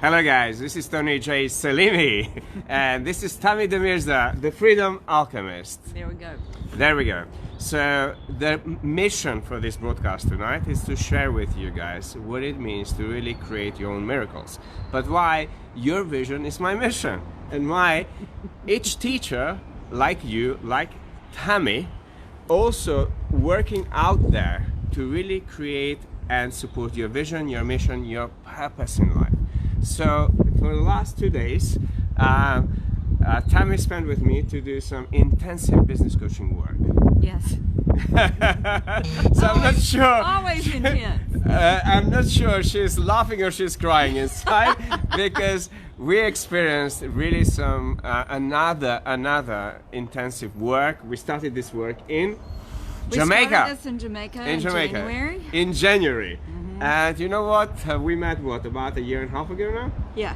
Hello guys, this is Tony J. Selimi, and this is Tammy the Mirza, the Freedom Alchemist. There we go. There we go. So the mission for this broadcast tonight is to share with you guys what it means to really create your own miracles, but why your vision is my mission, and why each teacher like you, like Tammy, also working out there to really create and support your vision, your mission, your purpose in life. So for the last 2 days, Tammy spent with me to do some intensive business coaching work. Yes. So I'm not sure. Always intense. I'm not sure she's laughing or she's crying inside because we experienced really some another intensive work. We started this work in Jamaica. We started this in Jamaica in January. In January. And you know what? We met, about a year and a half ago now? Yeah.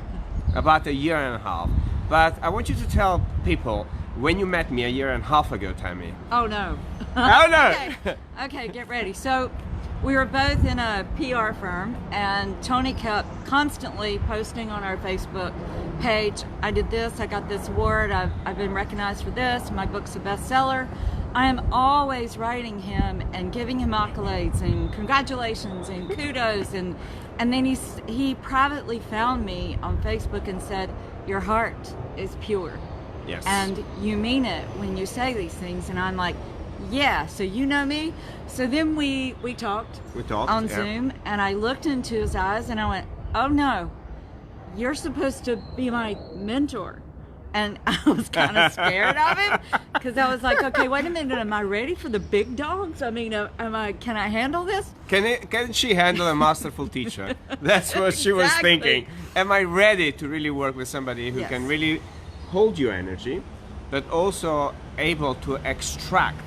About a year and a half. But I want you to tell people when you met me a year and a half ago, Tammy. Oh no. Oh no! Okay, get ready. So we were both in a PR firm, and Tony kept constantly posting on our Facebook page, I did this, I got this award, I've been recognized for this, my book's a bestseller. I am always writing him and giving him accolades and congratulations and kudos, and then he privately found me on Facebook and said, your heart is pure. Yes. And you mean it when you say these things. And I'm like, yeah, so you know me. So then we talked on Zoom, and I looked into his eyes and I went, oh no, you're supposed to be my mentor. And I was kind of scared of him because I was like, okay, wait a minute, am I ready for the big dogs? I mean, can I handle this? Can she handle a masterful teacher? That's what she was thinking. Am I ready to really work with somebody who can really hold your energy, but also able to extract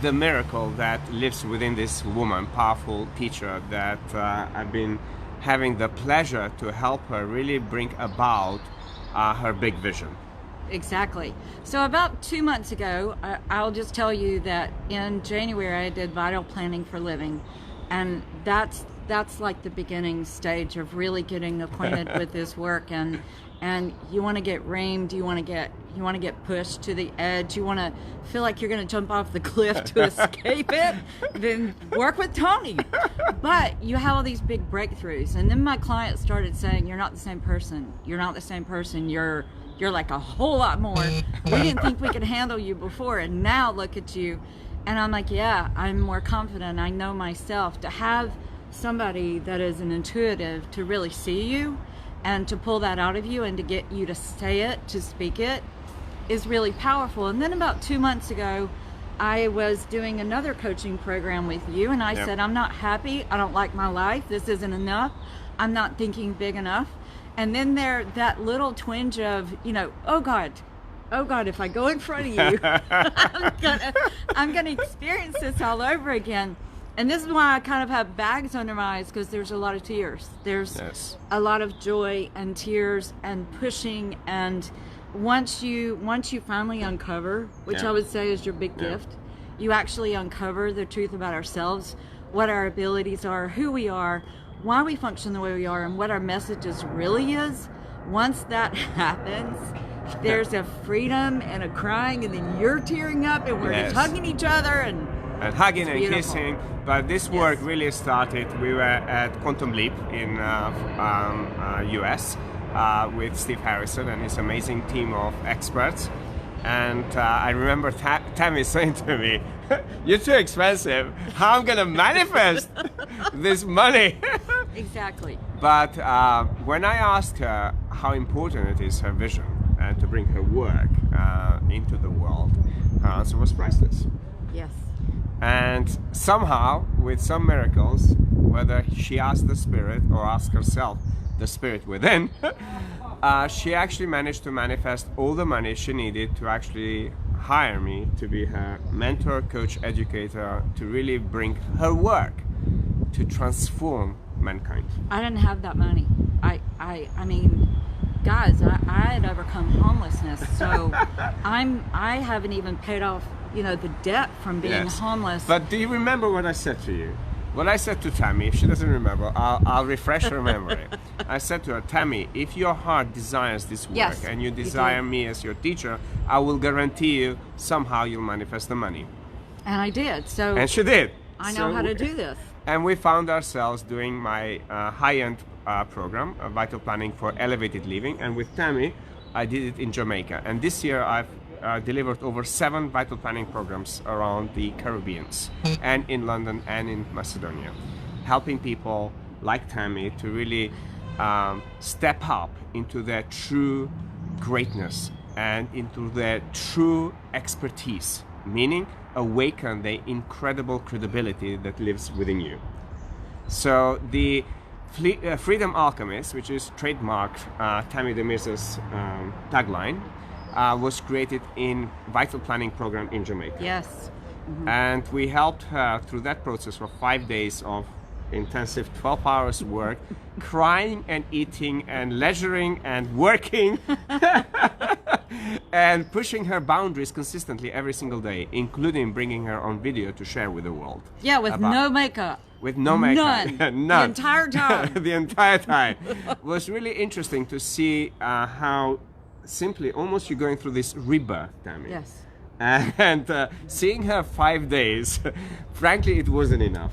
the miracle that lives within this woman, powerful teacher that I've been having the pleasure to help her really bring about her big vision. Exactly. So about 2 months ago, I'll just tell you that in January I did vital planning for living, and that's like the beginning stage of really getting acquainted with this work. And you want to get reamed, you want to get pushed to the edge, you want to feel like you're going to jump off the cliff to escape it, then work with Tony. But you have all these big breakthroughs, and then my clients started saying, you're not the same person, you're not the same person, you're like a whole lot more. We didn't think we could handle you before, and now look at you. And I'm like, yeah, I'm more confident, I know myself. To have somebody that is an intuitive to really see you and to pull that out of you and to get you to say it, to speak it, is really powerful. And then about 2 months ago, I was doing another coaching program with you, and I said, I'm not happy, I don't like my life, this isn't enough, I'm not thinking big enough. And then that little twinge of, oh God, if I go in front of you, I'm gonna experience this all over again. And this is why I kind of have bags under my eyes, because there's a lot of tears. There's a lot of joy and tears and pushing. And once you finally uncover, which I would say is your big gift, you actually uncover the truth about ourselves, what our abilities are, who we are, why we function the way we are, and what our messages really is. Once that happens, there's a freedom and a crying, and then you're tearing up, and we're just hugging each other and hugging and kissing. But this work really started. We were at Quantum Leap in US with Steve Harrison and his amazing team of experts. And I remember Tammy saying to me, you're too expensive. How am I going to manifest this money? Exactly. But when I asked her how important it is, her vision, and to bring her work into the world, her answer was priceless. Yes. And somehow, with some miracles, whether she asked the spirit or asked herself, the spirit within, she actually managed to manifest all the money she needed to actually hire me to be her mentor, coach, educator, to really bring her work to transform mankind. I didn't have that money. I mean, guys, I had overcome homelessness, so I haven't even paid off, the debt from being homeless. But do you remember what I said to you? What I said to Tammy, if she doesn't remember, I'll refresh her memory. I said to her, Tammy, if your heart desires this work, Yes, and you you desire did. me as your teacher, I will guarantee you somehow you'll manifest the money. And I did. So And she did. I know how to do this. And we found ourselves doing my high-end program, Vital Planning for Elevated Living. And with Tammy, I did it in Jamaica. And this year I've delivered over 7 vital planning programs around the Caribbean and in London and in Macedonia, helping people like Tammy to really step up into their true greatness and into their true expertise, meaning awaken the incredible credibility that lives within you. So the Freedom Alchemist, which is trademarked Tammy de Mirza's tagline, was created in Vital Planning program in Jamaica. Yes. And we helped her through that process for 5 days of intensive 12 hours work, crying and eating and leisuring and working and pushing her boundaries consistently every single day, including bringing her on video to share with the world. Yeah, with no makeup. With no makeup. None. None. The entire time. The entire time. It was really interesting to see how simply, almost you're going through this rebirth, Tammy. Yes. And seeing her 5 days, frankly, it wasn't enough.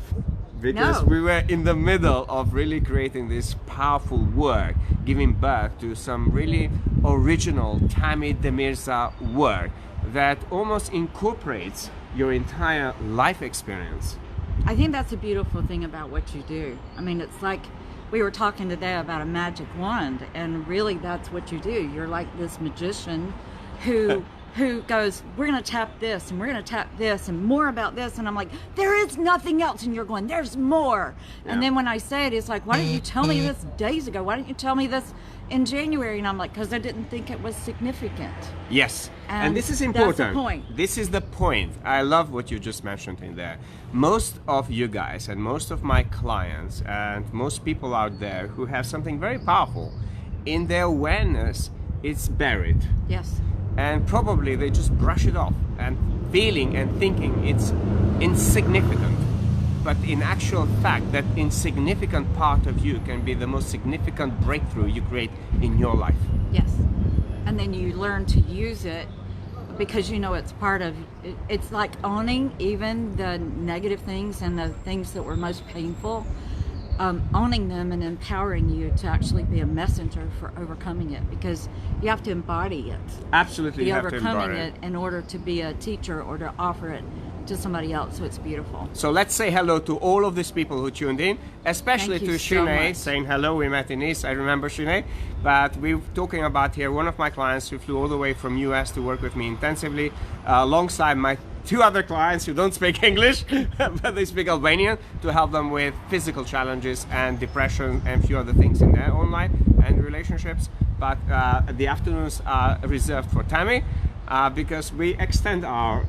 Because No. we were in the middle of really creating this powerful work, giving birth to some really original Tammy de Mirza work that almost incorporates your entire life experience. I think that's a beautiful thing about what you do. I mean, it's like we were talking today about a magic wand, and really that's what you do. You're like this magician who goes, we're going to tap this and we're going to tap this and more about this, and I'm like, there is nothing else, and you're going, there's more. And then when I say it, it's like, why didn't you tell me this days ago? Why didn't you tell me this in January? And I'm like, because I didn't think it was significant. Yes, and this is that's important. the point. This is the point. I love what you just mentioned in there. Most of you guys and most of my clients and most people out there who have something very powerful in their awareness, it's buried. Yes. And probably they just brush it off and feeling and thinking it's insignificant. But in actual fact, that insignificant part of you can be the most significant breakthrough you create in your life. Yes. And then you learn to use it because you know it's part of it. It's like owning even the negative things and the things that were most painful, owning them and empowering you to actually be a messenger for overcoming it, because you have to embody it. Absolutely, Be you have to overcoming embody it in order to be a teacher or to offer it to somebody else. So it's beautiful. So let's say hello to all of these people who tuned in, especially Thank to you so Sinead much. saying hello. We met in Nice. I remember Sinead. But we're talking about here one of my clients who flew all the way from US to work with me intensively alongside my 2 other clients who don't speak English, but they speak Albanian, to help them with physical challenges and depression and a few other things in their own life and relationships. But the afternoons are reserved for Tammy. Because we extend our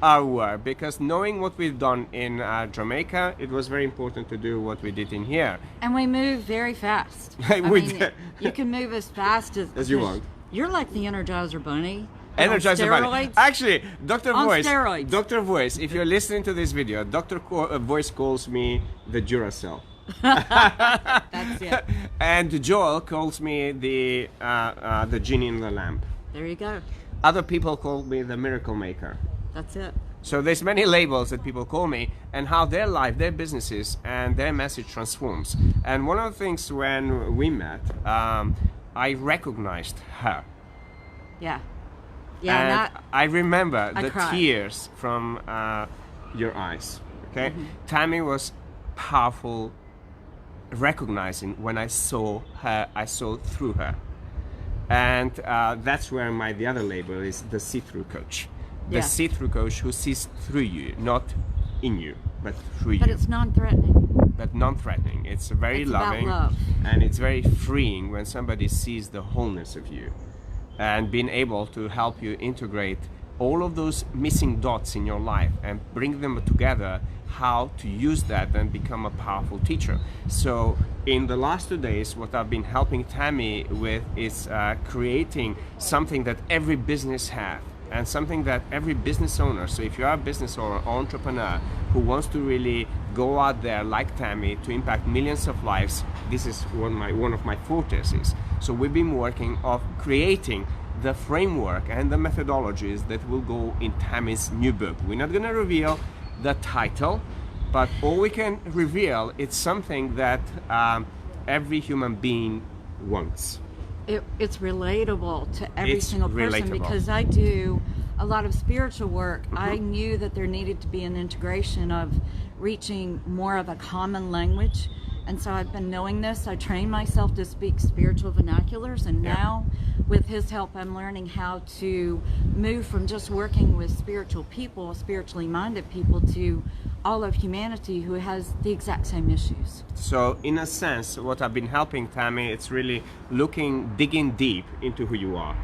our work, because knowing what we've done in Jamaica, it was very important to do what we did in here. And we move very fast. We did. You can move as fast As you want. You're like the Energizer Bunny. but on Energizer Bunny. steroids. Actually, Dr. On Voice, steroids. Dr. Voice, if you're listening to this video, Voice calls me the Duracell. That's it. And Joel calls me the genie in the lamp. There you go. Other people call me the miracle maker. That's it. So there's many labels that people call me, and how their life, their businesses, and their message transforms. And one of the things when we met, I recognized her. Yeah. Yeah. And That, I remember I the cried. tears from your eyes. Okay, Mm-hmm. Tammy was powerful, recognizing when I saw her, I saw through her. And that's where the other label is the see-through coach. The Yeah. see-through coach who sees through you, not in you, but through but you. it's non-threatening. But non-threatening. It's very It's about loving, love. and it's very freeing when somebody sees the wholeness of you, and being able to help you integrate all of those missing dots in your life and bring them together, how to use that and become a powerful teacher. So in the last 2 days, what I've been helping Tammy with is creating something that every business has, and something that every business owner, so if you are a business owner or entrepreneur who wants to really go out there like Tammy to impact millions of lives, this is one of my fortes is. So we've been working of creating the framework and the methodologies that will go in Tammy's new book. We're not going to reveal the title, but all we can reveal, it's something that every human being wants. It's relatable to every single person, relatable. because I do a lot of spiritual work. I knew that there needed to be an integration of reaching more of a common language, and so I've been knowing this. I trained myself to speak spiritual vernaculars, and now with his help I'm learning how to move from just working with spiritual people, spiritually minded people, to all of humanity who has the exact same issues. So in a sense, what I've been helping Tammy, it's really digging deep into who you are.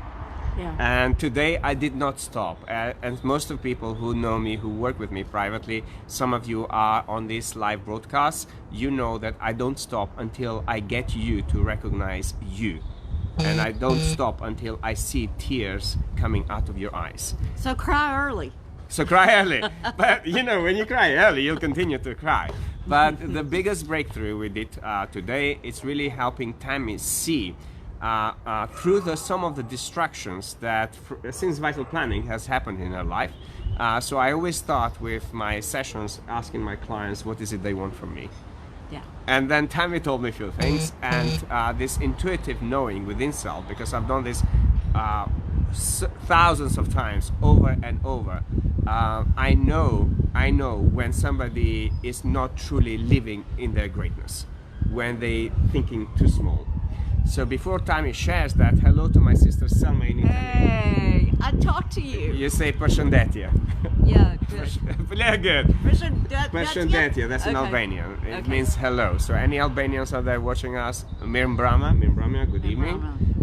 Yeah. And today I did not stop. And most of the people who know me, who work with me privately, some of you are on this live broadcast, you know that I don't stop until I get you to recognize you. And I don't stop until I see tears coming out of your eyes. So cry early. So cry early. But you know, when you cry early, you'll continue to cry. But the biggest breakthrough we did today is really helping Tammy see through some of the distractions that since Vital Planning has happened in her life. So I always start with my sessions asking my clients what is it they want from me. Yeah. And then Tammy told me a few things, and this intuitive knowing within self, because I've done this thousands of times over and over. I know when somebody is not truly living in their greatness, when they thinking too small. So before Tammy shares that, hello to my sister Selimi in Italy. Hey, I talked to you. You say "Përshëndetje." Yeah, good. Very good. Përshëndetje. That's in Okay. Albanian. It Okay. means hello. So any Albanians out there watching us, Mirza, good evening.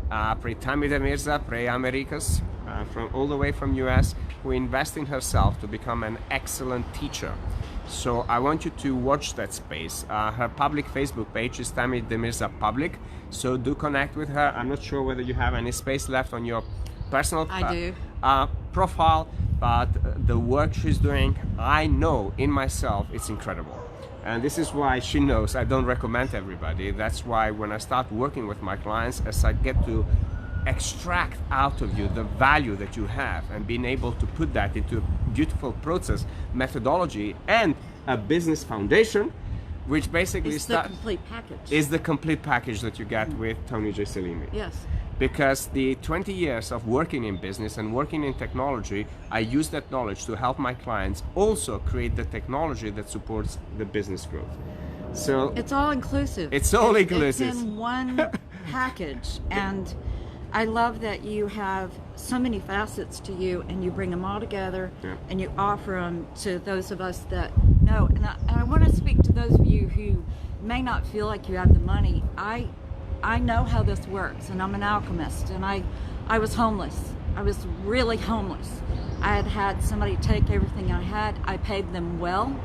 Prej Tammy dhe Mirza, prej Americas, from all the way from US, who invest in herself to become an excellent teacher. So I want you to watch that space. Her public Facebook page is Tammy dhe Mirza Public. So do connect with her. I'm not sure whether you have any space left on your personal profile, but the work she's doing, I know in myself, it's incredible. And this is why she knows I don't recommend everybody. That's why when I start working with my clients, as I get to extract out of you the value that you have and being able to put that into a beautiful process, methodology, and a business foundation, which basically It's the complete package. is the complete package that you get with Tony J. Selimi. Yes. Because the 20 years of working in business and working in technology, I use that knowledge to help my clients also create the technology that supports the business growth. So It's all inclusive. It's all inclusive. It's in one package. And I love that you have so many facets to you, and you bring them all together, and you offer them to those of us that know. And I want to speak to those of you who may not feel like you have the money. I know how this works, and I'm an alchemist, and I was homeless. I was really homeless. I had somebody take everything I had. I paid them well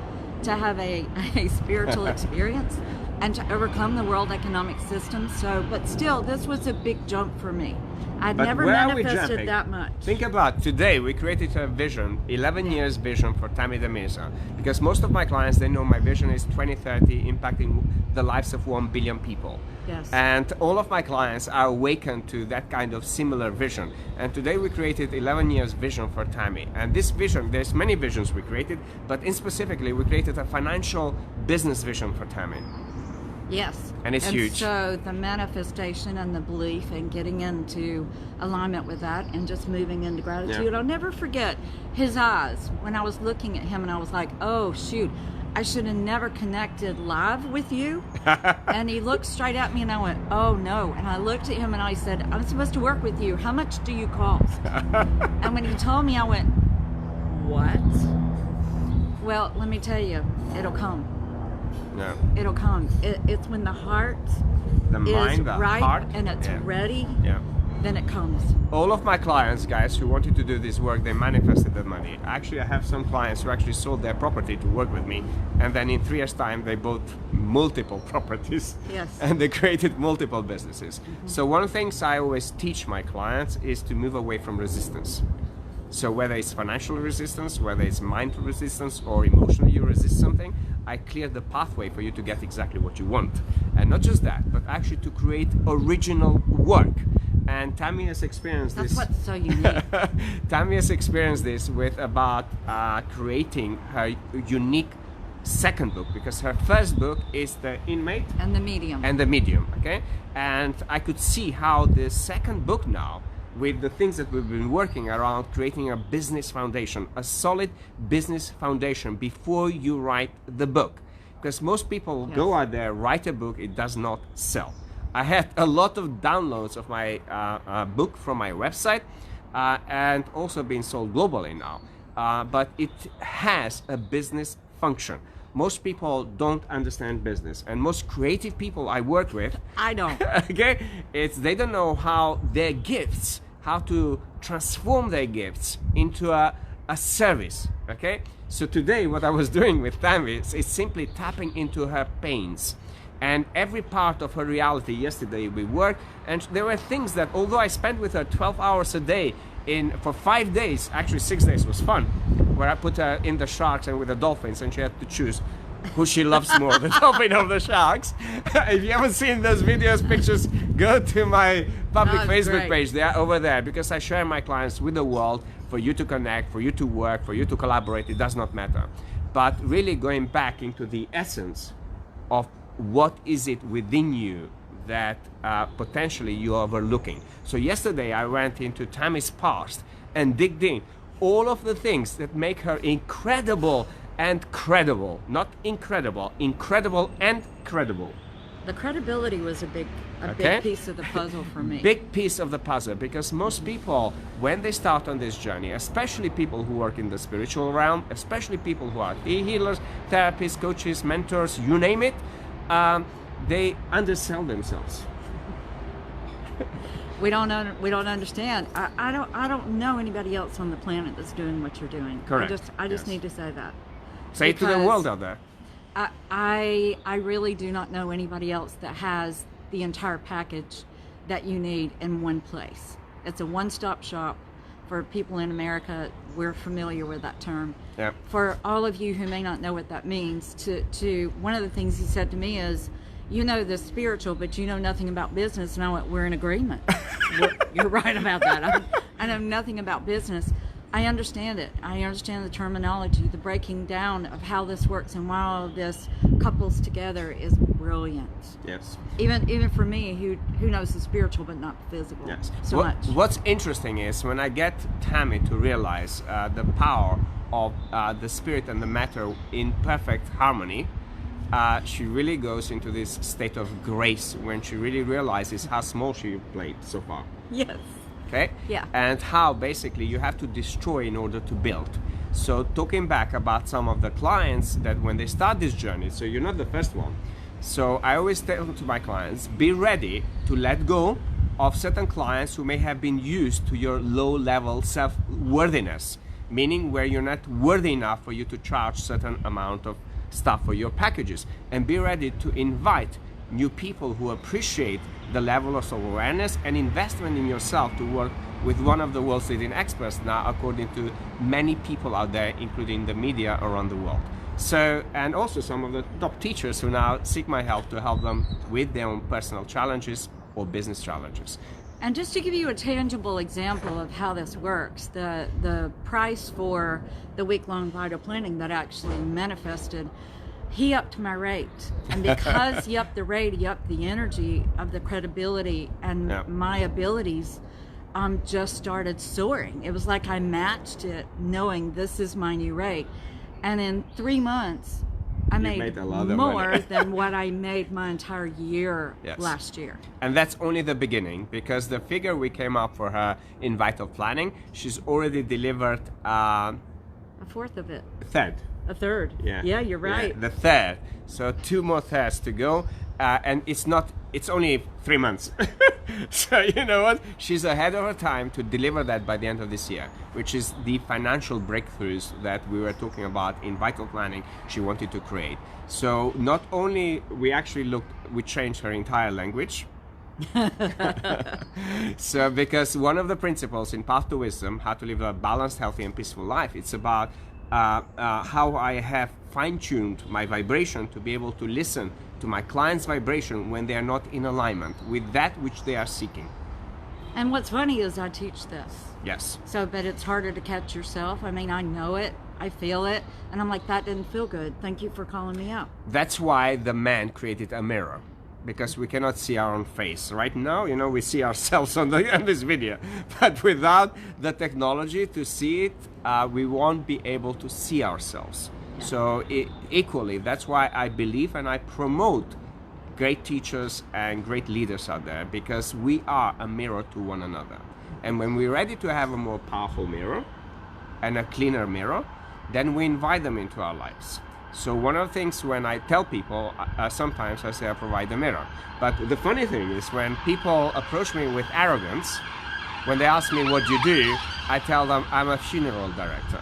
to have a spiritual experience and to overcome the world economic system. So, but still, this was a big jump for me. I'd But never where are we manifested jumping? that much. Think about today, we created a vision, 11 years vision for Tammy dhe Mirza. Because most of my clients, they know my vision is 2030 impacting the lives of 1 billion people. Yes. And all of my clients are awakened to that kind of similar vision. And today we created 11 years vision for Tammy. And this vision, there's many visions we created, but in specifically, we created a financial business vision for Tammy. Yes. And it's huge. So the manifestation and the belief and getting into alignment with that and just moving into gratitude. Yeah. I'll never forget his eyes when I was looking at him, and I was like, oh shoot, I should have never connected live with you. And he looked straight at me and I went, oh no. And I looked at him and I said, I'm supposed to work with you. How much do you cost? And when he told me, I went, what? Well, let me tell you, it'll come. No. It'll come. It's when the heart The mind, is the right heart. and it's ready, Yeah. then it comes. All of my clients, guys, who wanted to do this work, they manifested the money. Actually, I have some clients who actually sold their property to work with me, and then in 3 years' time, they bought multiple properties. Yes. And they created multiple businesses. So one of the things I always teach my clients is to move away from resistance. So whether it's financial resistance, whether it's mental resistance, or emotionally you resist something, I clear the pathway for you to get exactly what you want. And not just that, but actually to create original work. And Tammy has experienced this. That's what's so unique. Tammy has experienced this with about creating her unique second book, because her first book is The Inmate And the medium. and The Medium, okay? And I could see how the second book now, with the things that we've been working around creating a business foundation, a solid business foundation before you write the book. Because most people go out there, write a book, it does not sell. I had a lot of downloads of my book from my website and also being sold globally now. But it has a business function. Most people don't understand business, and most creative people I work with, I don't. okay, they don't know how their gifts, how to transform their gifts into a service, okay? So today what I was doing with Tammy is simply tapping into her pains and every part of her reality. Yesterday we worked, and there were things that, although I spent with her 12 hours a day for 5 days, actually 6 days was fun, where I put her in the sharks and with the dolphins, and she had to choose who she loves more, the dolphin or the sharks. If you haven't seen those videos, pictures, go to my public Facebook page. They are over there, because I share my clients with the world for you to connect, for you to work, for you to collaborate. It does not matter. But really going back into the essence of what is it within you that potentially you are overlooking. So yesterday I went into Tammy's past and digged in all of the things that make her incredible and credible. Not incredible, incredible and credible. The credibility was a big piece of the puzzle for me. Big piece of the puzzle, because most people, when they start on this journey, especially people who work in the spiritual realm, especially people who are healers, therapists, coaches, mentors, you name it, they undersell themselves. We don't understand. I don't know anybody else on the planet that's doing what you're doing. Correct. I just need to say that. Say it to the world out there. I really do not know anybody else that has the entire package that you need in one place. It's a one-stop shop. For people in America, we're familiar with that term. Yep. For all of you who may not know what that means, to one of the things he said to me is, you know the spiritual, but you know nothing about business. And I went, we're in agreement. You're right about that. I know nothing about business. I understand it. I understand the terminology, the breaking down of how this works and why all of this couples together is brilliant. Yes. Even for me, who knows the spiritual but not the physical. Yes. Much. What's interesting is when I get Tammy to realize the power of the spirit and the matter in perfect harmony, she really goes into this state of grace when she really realizes how small she played so far. Yes. Okay? Yeah. And how basically you have to destroy in order to build. So talking back about some of the clients that when they start this journey, so you're not the first one. So I always tell to my clients, be ready to let go of certain clients who may have been used to your low level self-worthiness, meaning where you're not worthy enough for you to charge certain amount of stuff for your packages, and be ready to invite new people who appreciate the level of self-awareness and investment in yourself to work with one of the world's leading experts now, according to many people out there, including the media around the world. So, and also some of the top teachers who now seek my help to help them with their own personal challenges or business challenges. And just to give you a tangible example of how this works, the price for the week-long vital planning that actually manifested, he upped my rate. And because he upped the rate, he upped the energy of the credibility, and my abilities just started soaring. It was like I matched it, knowing this is my new rate. And in 3 months, I made a lot of more money. than what I made my entire year last year. And that's only the beginning, because the figure we came up for her in vital planning, she's already delivered a fourth of it. A third. Yeah, you're right. Yeah, the third. So 2 more thirds to go. And it's only 3 months. So you know what? She's ahead of her time to deliver that by the end of this year, which is the financial breakthroughs that we were talking about in vital planning she wanted to create. So not only we changed her entire language, So, because one of the principles in Path to Wisdom, how to live a balanced, healthy, and peaceful life, it's about how I have fine-tuned my vibration to be able to listen to my client's vibration when they are not in alignment with that which they are seeking. And what's funny is I teach this. Yes. So, but it's harder to catch yourself. I mean, I know it, I feel it, and I'm like, that didn't feel good. Thank you for calling me out. That's why the man created a mirror, because we cannot see our own face. Right now, we see ourselves on this video, but without the technology to see it, we won't be able to see ourselves. Yeah. So equally, that's why I believe and I promote great teachers and great leaders out there, because we are a mirror to one another. And when we're ready to have a more powerful mirror and a cleaner mirror, then we invite them into our lives. So one of the things when I tell people, sometimes I say I provide the mirror. But the funny thing is when people approach me with arrogance, when they ask me what you do, I tell them I'm a funeral director.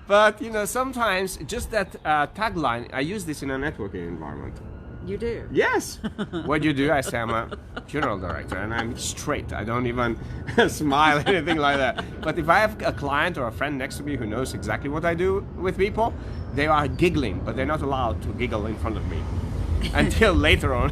But sometimes just that tagline, I use this in a networking environment. You do? Yes. What you do? I say I'm a funeral director, and I'm straight. I don't even smile or anything like that. But if I have a client or a friend next to me who knows exactly what I do with people, they are giggling, but they're not allowed to giggle in front of me until later on,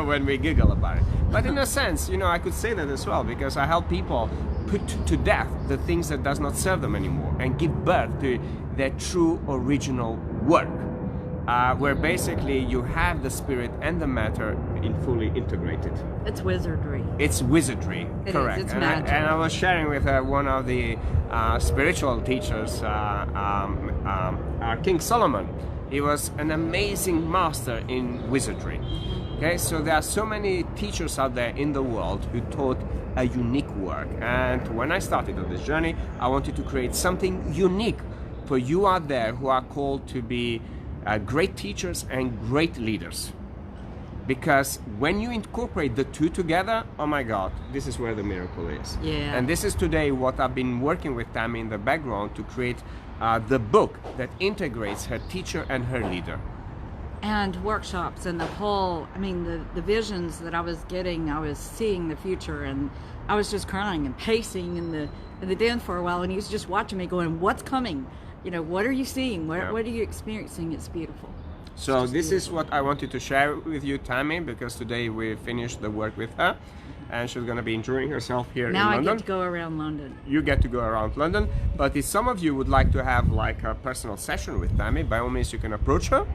when we giggle about it. But in a sense, I could say that as well, because I help people put to death the things that does not serve them anymore and give birth to their true original work. Where basically you have the spirit and the matter fully integrated. It's wizardry. It's wizardry, correct. It's magic. And I was sharing with one of the spiritual teachers, King Solomon. He was an amazing master in wizardry. Okay, so there are so many teachers out there in the world who taught a unique work. And when I started on this journey, I wanted to create something unique for you out there who are called to be great teachers and great leaders, because when you incorporate the two together, oh my God, this is where the miracle is. Yeah. And this is today what I've been working with Tammy in the background to create the book that integrates her teacher and her leader. And workshops and the visions that I was getting, I was seeing the future, and I was just crying and pacing in the den for a while, and he was just watching me going, what's coming? What are you seeing? What are you experiencing? It's beautiful. So this is what I wanted to share with you, Tammy, because today we finished the work with her, and she's going to be enjoying herself here in London. Now I get to go around London. You get to go around London, but if some of you would like to have like a personal session with Tammy, by all means you can approach her.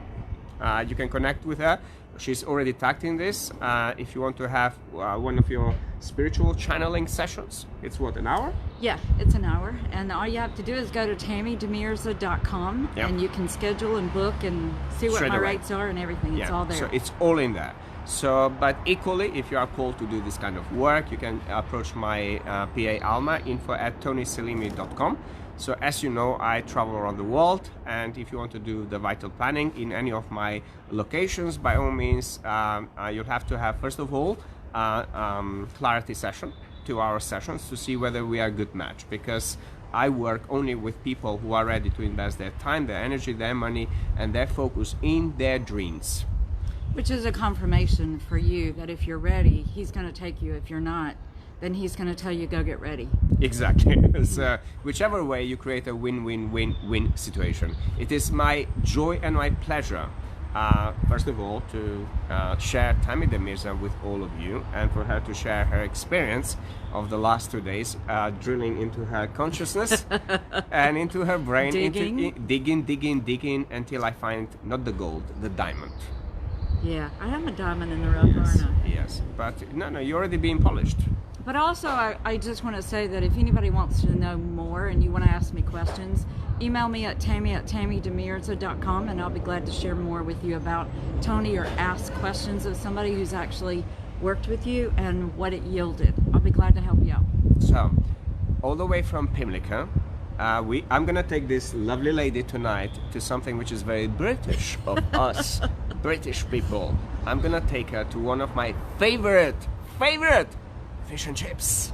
You can connect with her. She's already tagged in this. If you want to have one of your spiritual channeling sessions, it's what, an hour? Yeah, it's an hour. And all you have to do is go to tammydemirza.com, yep. And you can schedule and book and see what my rates are and everything. It's all there. So it's all in there. So, but equally, if you are called to do this kind of work, you can approach my PA Alma, info@tonyselimi.com. So as you know, I travel around the world, and if you want to do the vital planning in any of my locations, by all means, you'll have to have, first of all, clarity session, 2-hour sessions, to see whether we are a good match, because I work only with people who are ready to invest their time, their energy, their money, and their focus in their dreams. Which is a confirmation for you that if you're ready, he's going to take you. If you're not, then he's going to tell you, go get ready. Exactly. So whichever way, you create a win-win-win-win situation. It is my joy and my pleasure, first of all, to share Tammy the Mirza with all of you, and for her to share her experience of the last 2 days, drilling into her consciousness and into her brain, digging until I find not the gold, the diamond. Yeah, I am a diamond in the rough, aren't I? Yes, but no, you're already being polished. But also, I just want to say that if anybody wants to know more and you want to ask me questions, email me at tammy@tammydemirza.com, and I'll be glad to share more with you about Tony, or ask questions of somebody who's actually worked with you and what it yielded. I'll be glad to help you out. So, all the way from Pimlico, I'm going to take this lovely lady tonight to something which is very British of us, British people. I'm going to take her to one of my favorite fish and chips.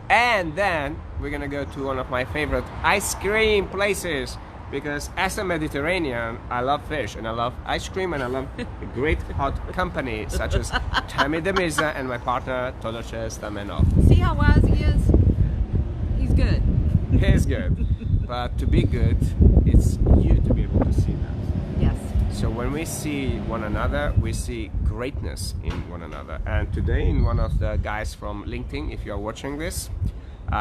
And then we're going to go to one of my favorite ice cream places because as a Mediterranean, I love fish and I love ice cream and I love a great hot company such as Tammy the Mirza and my partner Todorce Stamenov. See how wise he is? He's good. He's good. But to be good, it's you to be able to see that. Yes. So when we see one another, we see greatness in one another. And today, in one of the guys from LinkedIn, if you are watching this,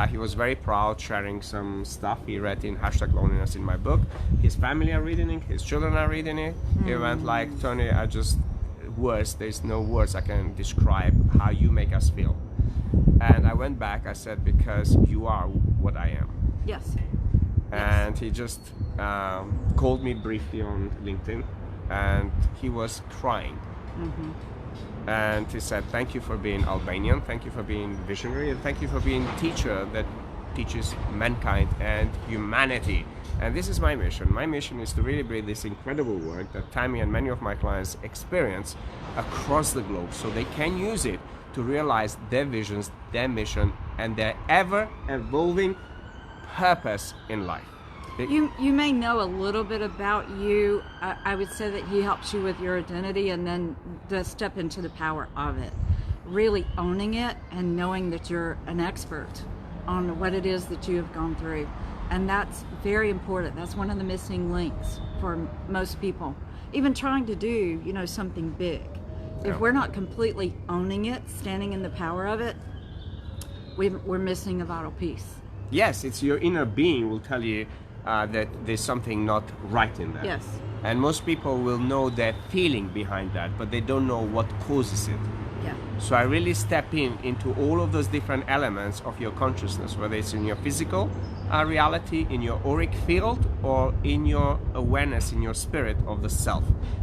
he was very proud sharing some stuff he read in #loneliness in my book. His family are reading it, his children are reading it. He went like, Tony, there's no words I can describe how you make us feel. And I went back, I said, because you are what I am. Yes. And he just called me briefly on LinkedIn and he was crying. And he said, thank you for being Albanian, thank you for being visionary, and thank you for being teacher that teaches mankind and humanity. And this is my mission. My mission is to really bring this incredible work that Tammy and many of my clients experience across the globe so they can use it to realize their visions, their mission, and their ever-evolving purpose in life. You may know a little bit about you. I would say that he helps you with your identity and then the step into the power of it. Really owning it and knowing that you're an expert on what it is that you have gone through. And that's very important. That's one of the missing links for most people. Even trying to do, something big. If we're not completely owning it, standing in the power of it, we're missing a vital piece. Yes, it's your inner being will tell you that there's something not right in that. Yes. And most people will know that feeling behind that, but they don't know what causes it. Yeah. So I really step into all of those different elements of your consciousness, whether it's in your physical reality, in your auric field, or in your awareness, in your spirit of the self,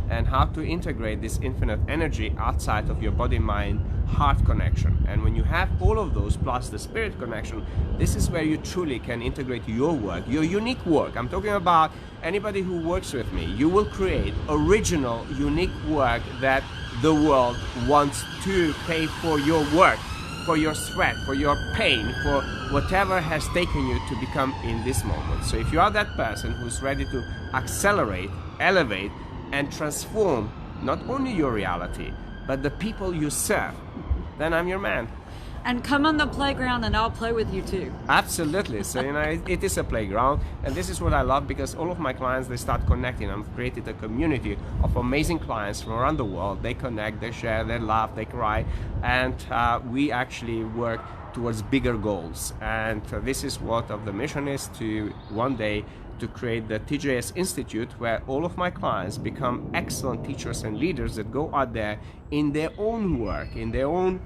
and how to integrate this infinite energy outside of your body, mind, heart connection. And when you have all of those plus the spirit connection, this is where you truly can integrate your work, your unique work. I'm talking about anybody who works with me. You will create original, unique work that the world wants to pay for your work, for your sweat, for your pain, for whatever has taken you to become in this moment. So if you are that person who's ready to accelerate, elevate, and transform not only your reality, but the people you serve, then I'm your man. And come on the playground and I'll play with you too. Absolutely. So, it is a playground, and this is what I love, because all of my clients, they start connecting. I've created a community of amazing clients from around the world. They connect, they share, they laugh, they cry, and we actually work towards bigger goals. And this is what of the mission is, to one day to create the TJS Institute, where all of my clients become excellent teachers and leaders that go out there in their own work, in their own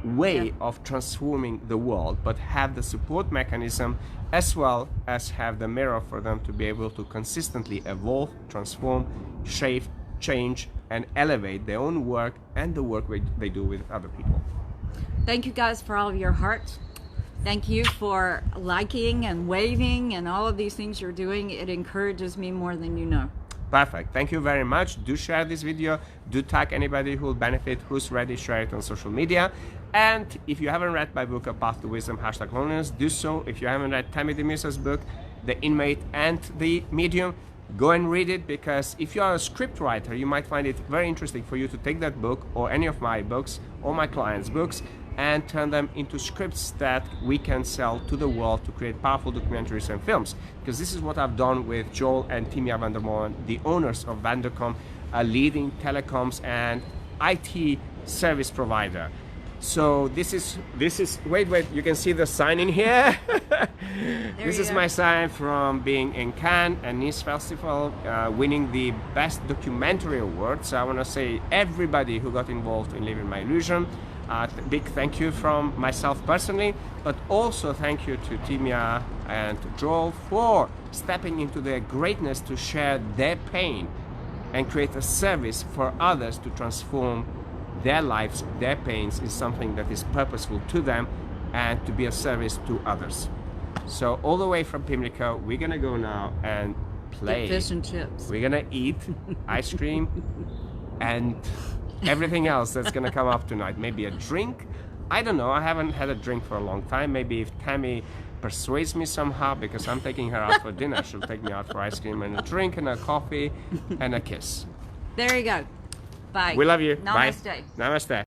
way of transforming the world, but have the support mechanism as well as have the mirror for them to be able to consistently evolve, transform, shape, change, and elevate their own work and the work they do with other people. Thank you guys for all of your heart. Thank you for liking and waving and all of these things you're doing. It encourages me more than you know. Perfect. Thank you very much. Do share this video. Do tag anybody who will benefit, who's ready, share it on social media. And if you haven't read my book, A Path to Wisdom, #loneliness, do so. If you haven't read Tammy the Mirza's book, The Inmate and the Medium, go and read it, because if you are a script writer, you might find it very interesting for you to take that book or any of my books or my clients' books and turn them into scripts that we can sell to the world to create powerful documentaries and films. Because this is what I've done with Joel and Timia van der Molen, the owners of Vandercom, a leading telecoms and IT service provider. So this is wait, you can see the sign in here. This is my sign from being in Cannes and Nice Festival, winning the Best Documentary Award. So I want to say everybody who got involved in Living My Illusion, big thank you from myself personally, but also thank you to Timia and Joel for stepping into their greatness to share their pain and create a service for others to transform their lives, their pains, is something that is purposeful to them and to be a service to others. So all the way from Pimlico, we're gonna go now and play. Get fish and chips. We're gonna eat ice cream and everything else that's gonna come up tonight. Maybe a drink, I don't know. I haven't had a drink for a long time. Maybe if Tammy persuades me somehow, because I'm taking her out for dinner, she'll take me out for ice cream and a drink and a coffee and a kiss. There you go. Bye. We love you. Namaste. Bye. Namaste.